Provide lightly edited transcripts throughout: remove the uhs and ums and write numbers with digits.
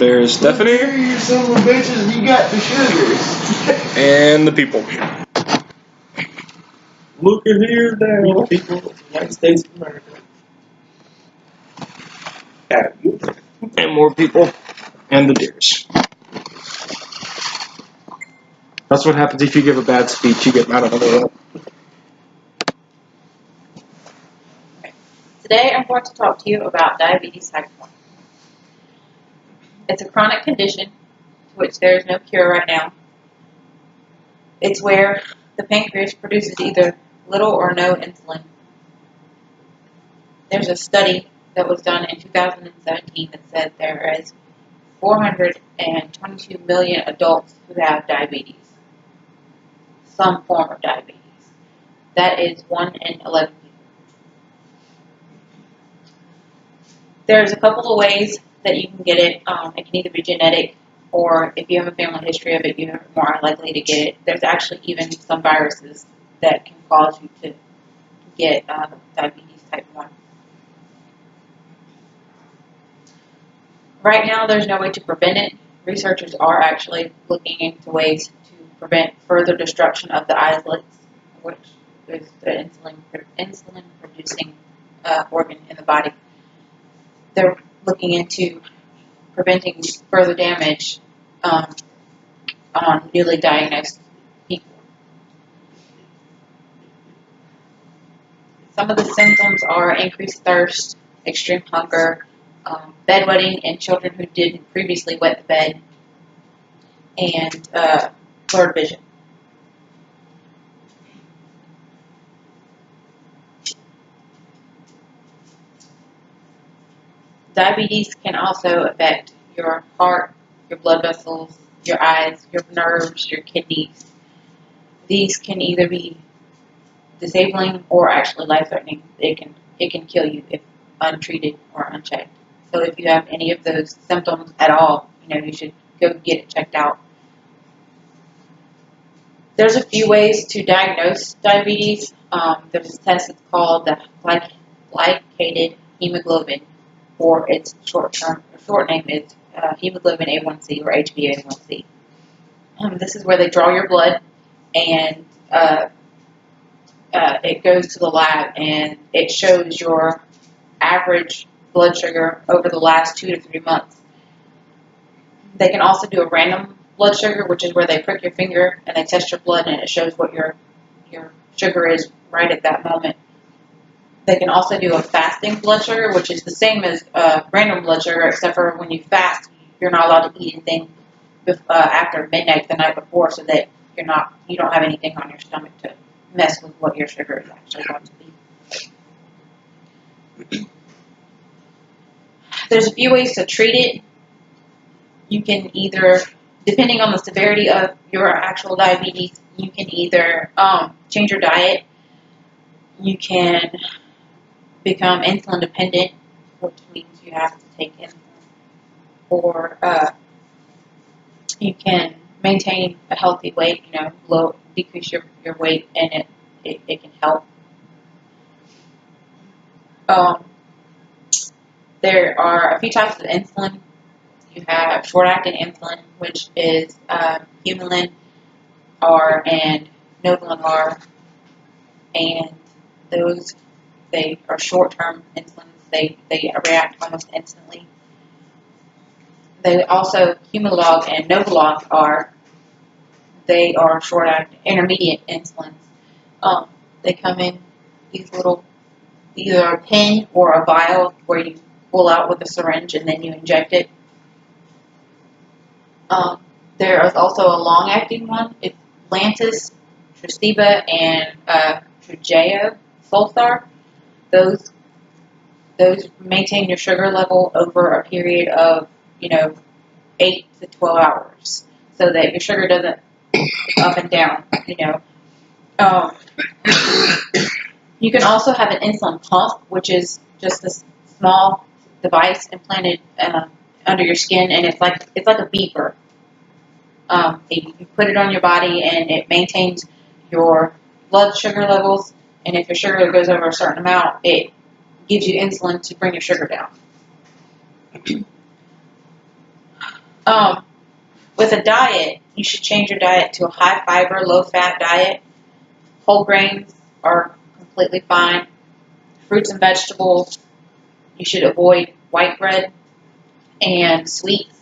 There's Stephanie. You son of a bitches, you got the sugars. And the people. Look at here now. People of the United States of America. And more people. And the deers. That's what happens if you give a bad speech. You get mad at the world. Today I'm going to talk to you about diabetes type 1. It's a chronic condition to which there is no cure right now. It's where the pancreas produces either little or no insulin. There's a study that was done in 2017 that said there is 422 million adults who have diabetes, some form of diabetes. That is 1 in 11 people. There's a couple of ways that you can get it. It can either be genetic, or if you have a family history of it, you're more likely to get it. There's actually even some viruses that can cause you to get diabetes type 1. Right now, there's no way to prevent it. Researchers are actually looking into ways to prevent further destruction of the islets, which is the insulin-producing organ in the body. They're looking into preventing further damage on newly diagnosed people. Some of the symptoms are increased thirst, extreme hunger, bedwetting in children who didn't previously wet the bed, and blurred vision. Diabetes can also affect your heart, your blood vessels, your eyes, your nerves, your kidneys. These can either be disabling or actually life-threatening. It can kill you if untreated or unchecked. So if you have any of those symptoms at all, you should go get it checked out. There's a few ways to diagnose diabetes. There's a test that's called the glycated hemoglobin, or its short name is hemoglobin A1C or HbA1c. This is where they draw your blood, and it goes to the lab, and it shows your average blood sugar over the last 2 to 3 months. They can also do a random blood sugar, which is where they prick your finger and they test your blood, and it shows what your sugar is right at that moment. They can also do a fasting blood sugar, which is the same as random blood sugar, except for when you fast, you're not allowed to eat anything after midnight the night before, so that you don't have anything on your stomach to mess with what your sugar is actually going to be. There's a few ways to treat it. You can either, depending on the severity of your actual diabetes, you can either change your diet. You can become insulin dependent, which means you have to take insulin, or you can maintain a healthy weight, decrease your weight, and it can help. There are a few types of insulin. You have short-acting insulin, which is Humulin R and Novolin R, and they are short-term insulins. They react almost instantly. They also, Humalog and Novolog they are short-acting intermediate insulins. They come in these little, either a pen or a vial where you pull out with a syringe and then you inject it. There is also a long-acting one. It's Lantus, Tresiba, and Trigeo Solstar. Those maintain your sugar level over a period of 8 to 12 hours, so that your sugar doesn't up and down. You can also have an insulin pump, which is just this small device implanted under your skin, and it's like a beeper. You put it on your body, and it maintains your blood sugar levels. And if your sugar goes over a certain amount, it gives you insulin to bring your sugar down. With a diet, you should change your diet to a high fiber, low fat diet. Whole grains are completely fine. Fruits and vegetables, you should avoid white bread and sweets,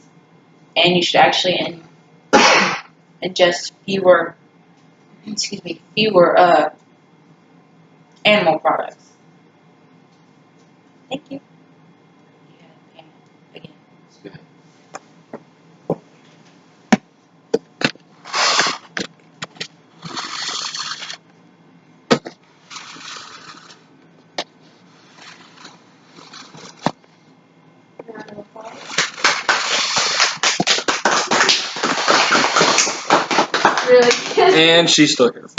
and you should actually ingest fewer animal products. Thank you. Yeah, again. And she's still here.